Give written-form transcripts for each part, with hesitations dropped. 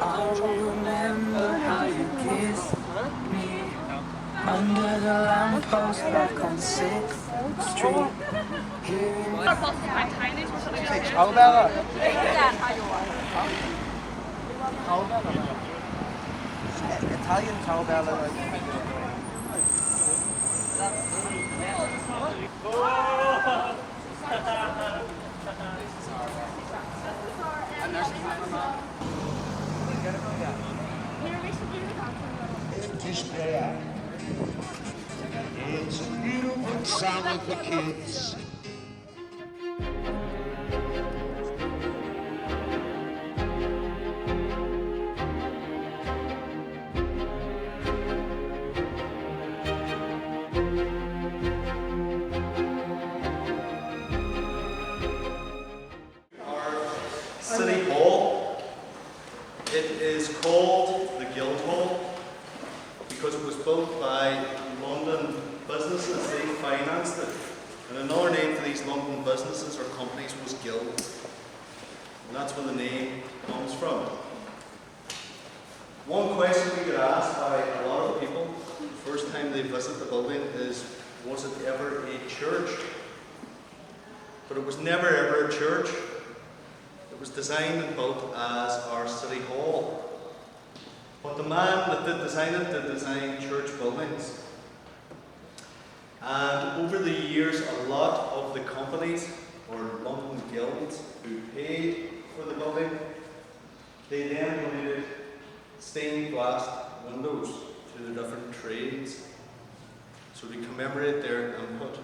I remember how you kissed me under the lamppost back on 6th Street. Chaubella. Italian Chaubella. It's a beautiful song for kids. City Hall. It is called the Guildhall because it was built by London businesses. They financed it. And another name for these London businesses or companies was guilds. And that's where the name comes from. One question we get asked by a lot of people the first time they visit the building is, was it ever a church? But it was never ever a church. It was designed and built as our City Hall. But the man that did design it did design church buildings. And over the years, a lot of the companies or London guilds who paid for the building, they then donated stained glass windows to the different trades, so to commemorate their input.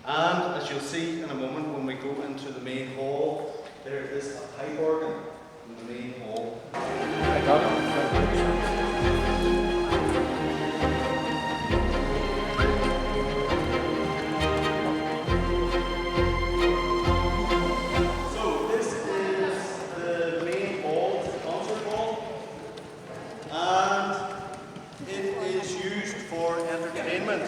And as you'll see in a moment when we go into the main hall, there is a pipe organ in the main hall. So this is the main hall, it's a concert hall, and it is used for entertainment.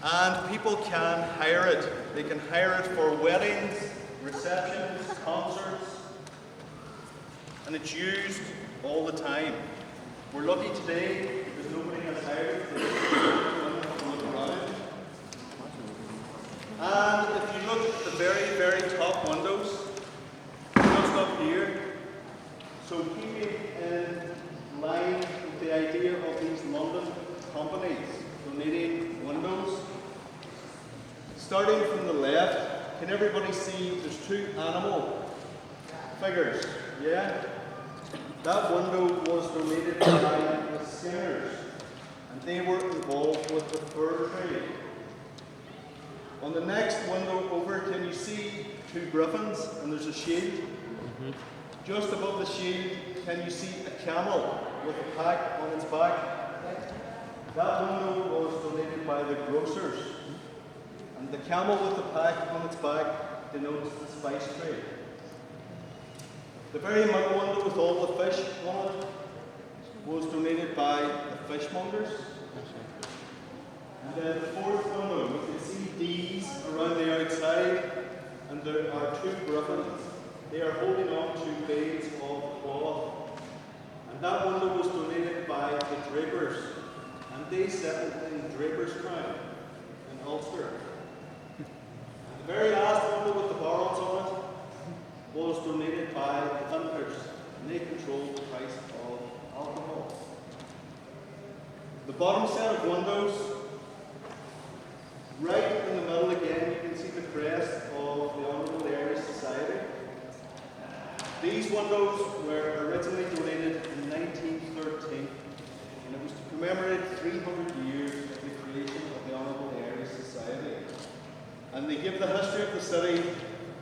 And people can hire it. They can hire it for weddings, receptions, concerts, and it's used all the time. We're lucky today because nobody has hired it. Look around. And if you look at the very, very top windows, just up here, so keeping in line with the idea of these London companies donating windows. Starting from the left, can everybody see there's two animal figures? Yeah? That window was donated by the Skinners, and they were involved with the fur trade. On the next window over, can you see two griffins and there's a shield? Just above the shield, can you see a camel with a pack on its back? That window was donated by the grocers. And the camel with the pack on its back denotes the spice trade. The very middle window with all the fish on it was donated by the fishmongers. And then the fourth window, you can see these around the outside, and there are two griffins. They are holding on to bales of cloth. And that window was donated by the drapers, and they settled in Draper's Crown in Ulster. The very last window with the barrels on it was donated by the vintners, and they controlled the price of alcohol. The bottom set of windows, right in the middle again, you can see the crest of the Honourable Irish Society. These windows were originally donated in 1913, and it was to commemorate 300 years of the creation of the Honourable Irish Society. And they give the history of the city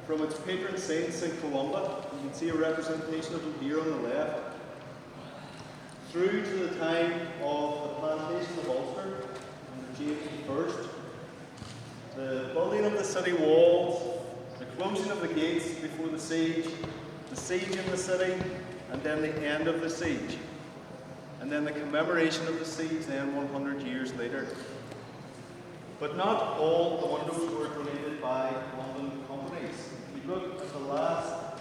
from its patron saint, St. Columba. You can see a representation of him here on the left, through to the time of the plantation of Ulster under James I. The building of the city walls, the closing of the gates before the siege in the city, and then the end of the siege. And then the commemoration of the siege then 100 years later. But not all the windows were donated by London companies. If you look at the last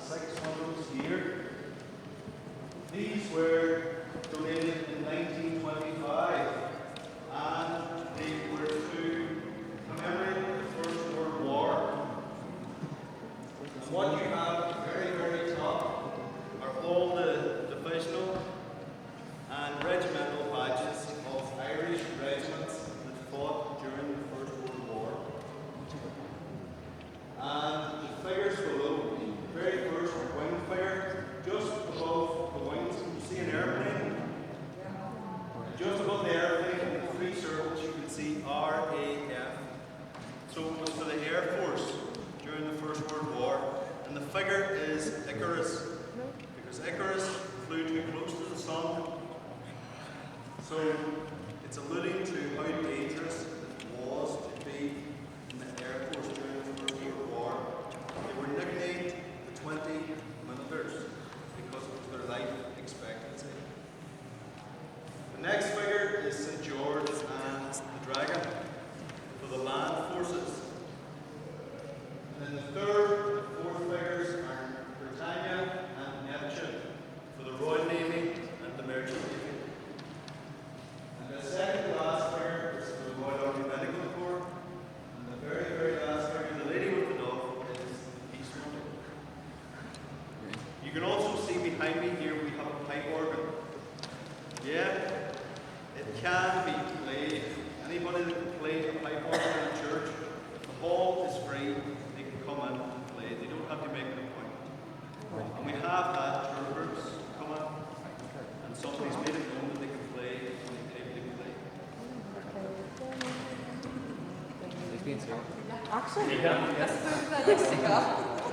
And what you have at the very, very top are all the divisional and regimental badges of Irish regiments that fought during the First World War. And the figures below, the very first wing figure, just above the wings, you see an airplane. Just above the airplane, in the three circles, you can see RAF. So it was for the Air Force during the First World War. And the figure is Icarus, because Icarus flew too close to the sun. So it's alluding to how dangerous it was to be in the Air Force during the First World War. They were nicknamed the 20 Minuters because it was their life expectancy. The next figure is St. George and the Dragon for the land forces. And then the third and fourth figures are Britannia and Neptune for the Royal Navy and the Merchant Navy. And the second to last figure is for the Royal Army Medical Corps. And the very, very last figure, the lady with the dog, is the Peace Monarch. You can also see behind me here we have a pipe organ. Yeah, it can be played. Anybody that can play a pipe organ in a church, if the hall is free, they can come in and play. They don't have to make an appointment. And we have had tour groups come in, and somebody's made it known that they can play when they play.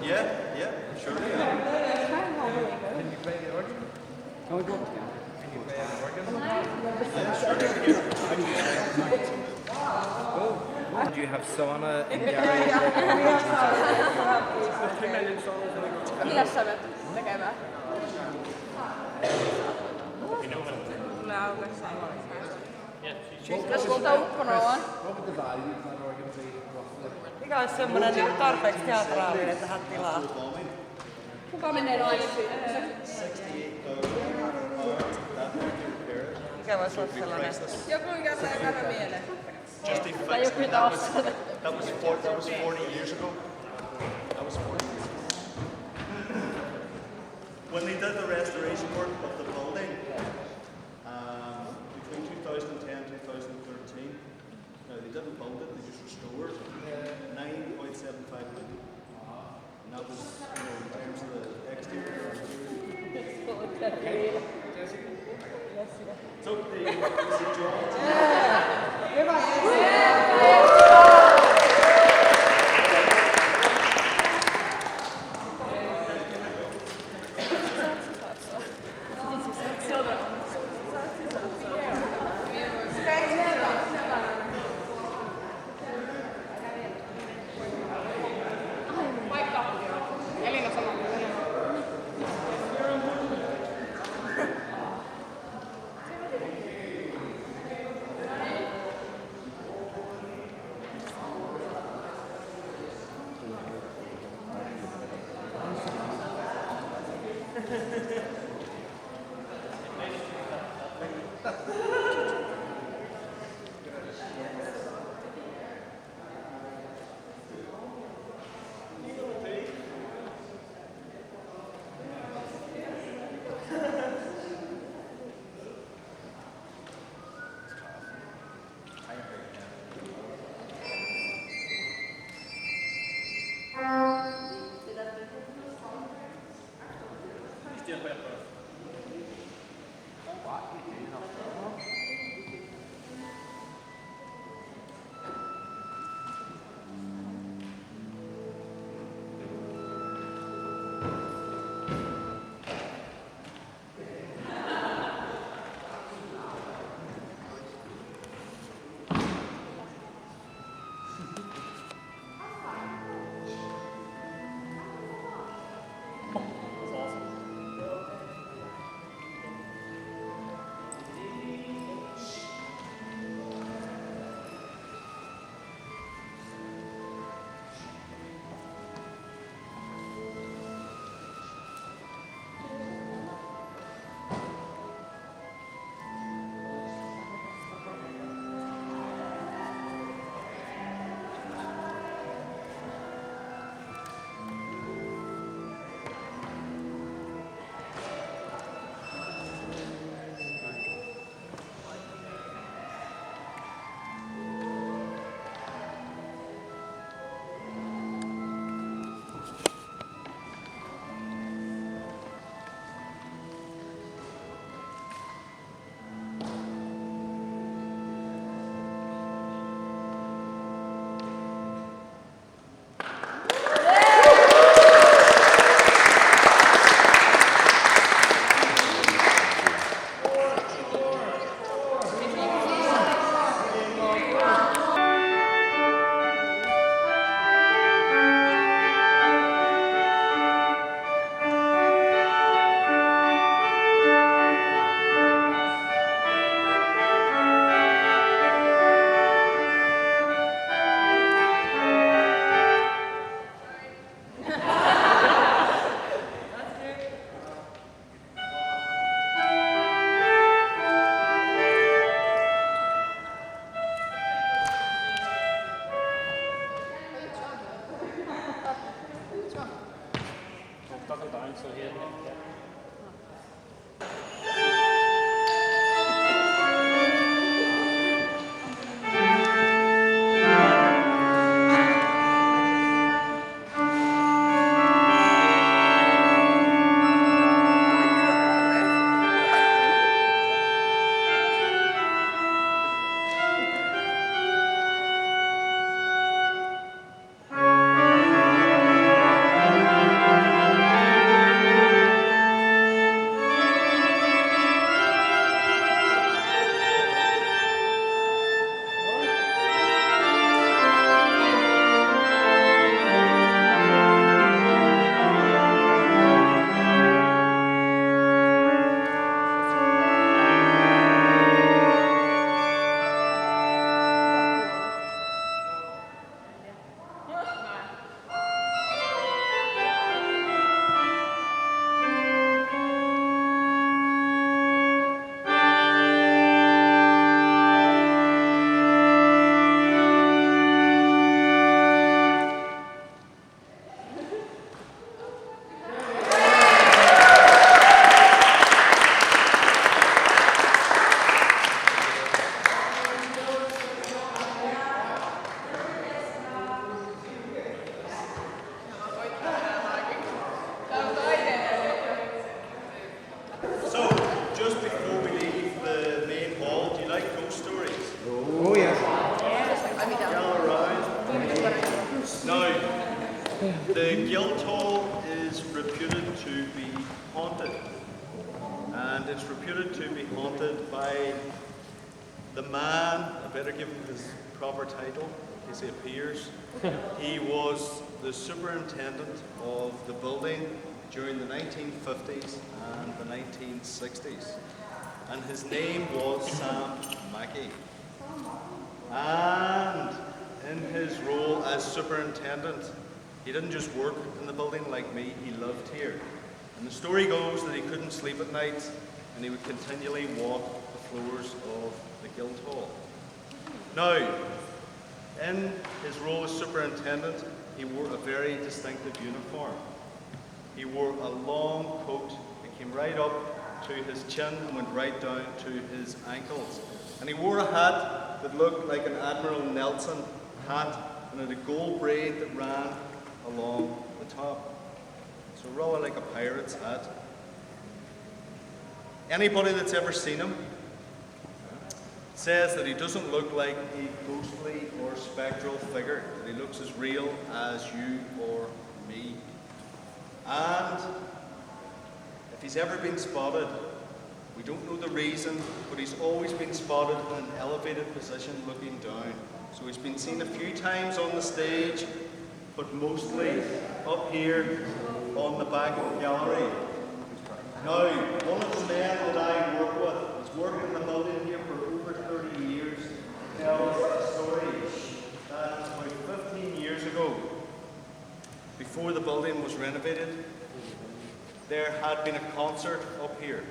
Yeah, sure. Can you play the organ? Can we go? Can you play the organ? Do you have sauna in Gary? Milläs sä menet tekemään? Tulee aukaisee. Mitäs sulta ukkonen on? What would the value of that organ be roughly? Mikä olisi semmoinen tarpeeksi teatraalinen, että hän tilaa? Kuka menee naimisiin? Mikä voisi olla sellainen? Joku mikä tulee käydä mieleen. Just a Tai joku mitä ostaa. That was 40 years ago. That was 40 years ago. When they did the restoration work of the building between 2010 and 2013, no, they didn't build it, they just restored 9.75 million. And that was, in terms of the exterior. So the Toggle down so here. Yeah. So, just before we leave the main hall, do you like ghost stories? Oh, yes. Gather around. Now, the Guildhall is reputed to be haunted. And it's reputed to be haunted by the man, I better give him his proper title in case he appears. He was the superintendent of the building during the 1950s and the 1960s. And his name was Sam Mackey. And in his role as superintendent, he didn't just work in the building like me, he lived here. And the story goes that he couldn't sleep at night and he would continually walk the floors of the Guildhall. Now, in his role as superintendent, he wore a very distinctive uniform. He wore a long coat that came right up to his chin and went right down to his ankles. And he wore a hat that looked like an Admiral Nelson hat and had a gold braid that ran along the top. So rather like a pirate's hat. Anybody that's ever seen him says that he doesn't look like a ghostly or spectral figure, that he looks as real as you or me. And if he's ever been spotted, we don't know the reason, but he's always been spotted in an elevated position looking down. So he's been seen a few times on the stage, but mostly up here on the back gallery. Now, one of the men that I work with has worked in the building here for over 30 years, tells a story that about 15 years ago, before the building was renovated, there had been a concert up here.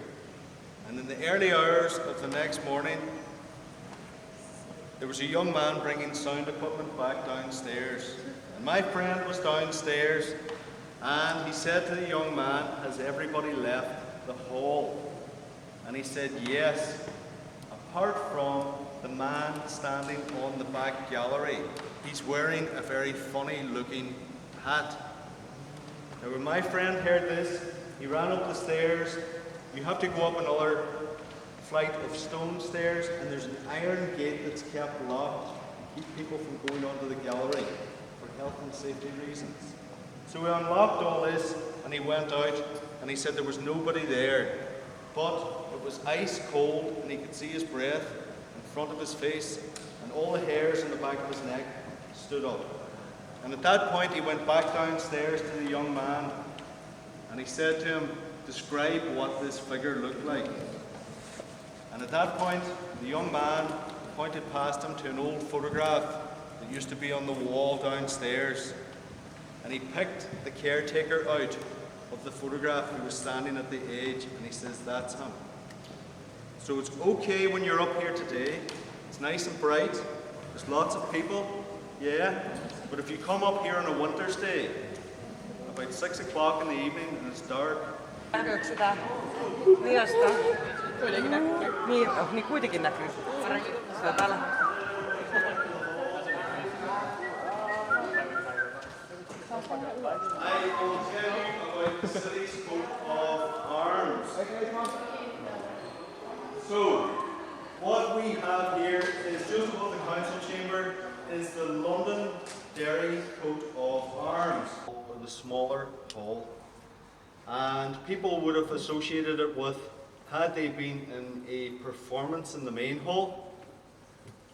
And in the early hours of the next morning, there was a young man bringing sound equipment back downstairs. And my friend was downstairs, and he said to the young man, "Has everybody left the hall?" And he said, "Yes, apart from the man standing on the back gallery. He's wearing a very funny looking hat." Now when my friend heard this, he ran up the stairs. You have to go up another flight of stone stairs, and there's an iron gate that's kept locked to keep people from going onto the gallery for health and safety reasons. So he unlocked all this and he went out, and he said there was nobody there, but it was ice cold and he could see his breath in front of his face, and all the hairs in the back of his neck stood up. And at that point he went back downstairs to the young man and he said to him, "Describe what this figure looked like." And at that point the young man pointed past him to an old photograph that used to be on the wall downstairs, and he picked the caretaker out of the photograph who was standing at the edge, and he says, "That's him." So it's okay when you're up here today, it's nice and bright, there's lots of people, yeah, but if you come up here on a winter's day, a about 6 o'clock in the evening and it's dark. Näkyykö sitä miestä? Kuitenkin näkyy. Niin kuitenkin näkyy. Se on täällä. I will tell you about the city's coat of arms. So, what we have here is just above the council chamber is the London Dairy coat of arms, or the smaller hall. And people would have associated it with, had they been in a performance in the main hall,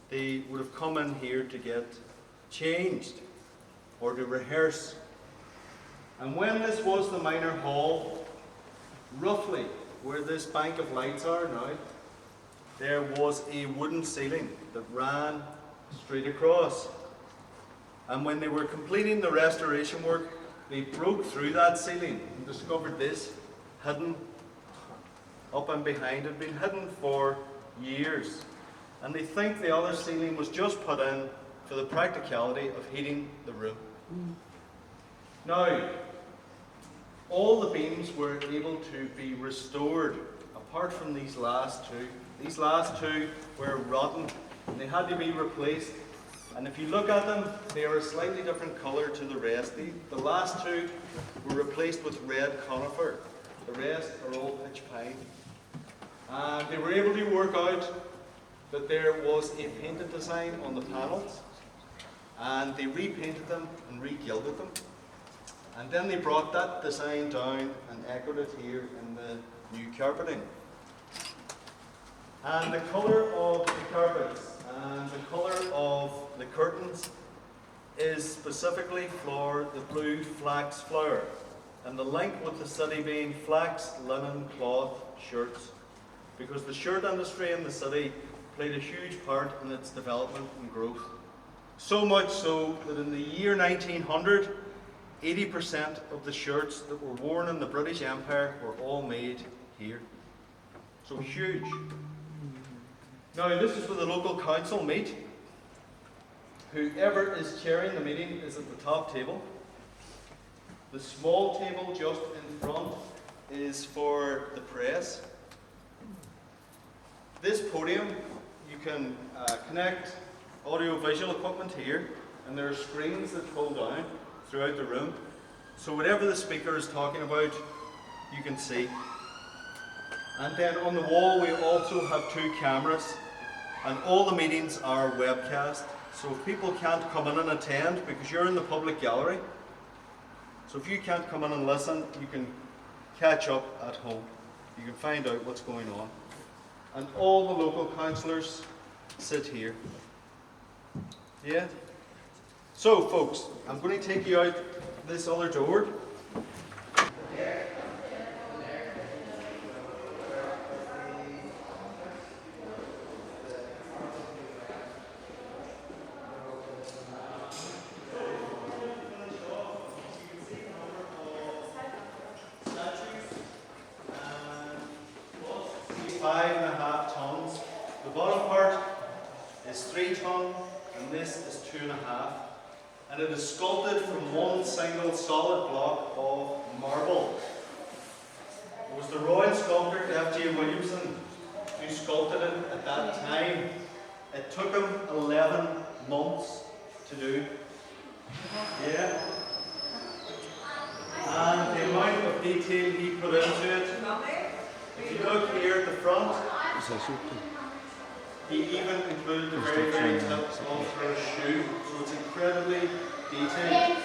they would have come in here to get changed or to rehearse. And when this was the minor hall, roughly where this bank of lights are now, there was a wooden ceiling that ran straight across. And when they were completing the restoration work, they broke through that ceiling and discovered this hidden up and behind. It had been hidden for years. And they think the other ceiling was just put in for the practicality of heating the room. Now, all the beams were able to be restored, apart from these last two. These last two were rotten and they had to be replaced. And if you look at them, they are a slightly different colour to the rest. The last two were replaced with red conifer. The rest are all pitch pine. And they were able to work out that there was a painted design on the panels, and they repainted them and re-gilded them. And then they brought that design down and echoed it here in the new carpeting. And the colour of the carpets and the colour of the curtains is specifically for the blue flax flower, and the link with the city being flax, linen, cloth, shirts, because the shirt industry in the city played a huge part in its development and growth. So much so that in the year 1900, 80% of the shirts that were worn in the British Empire were all made here. So huge. Now this is where the local council meet. Whoever is chairing the meeting is at the top table. The small table just in front is for the press. This podium, you can connect audio-visual equipment here, and there are screens that pull down throughout the room. So whatever the speaker is talking about, you can see. And then on the wall we also have 2 cameras, and all the meetings are webcast. So if people can't come in and attend, because you're in the public gallery, so if you can't come in and listen, you can catch up at home. You can find out what's going on. And all the local councillors sit here. Yeah? So folks, I'm going to take you out this other door. And it is sculpted from one single solid block of marble. It was the royal sculptor F.J. Williamson who sculpted it at that time. It took him 11 months to do. Yeah. And the amount of detail he put into it. If you look here at the front, he even included the very, very tips of her shoe, so it's incredibly detailed.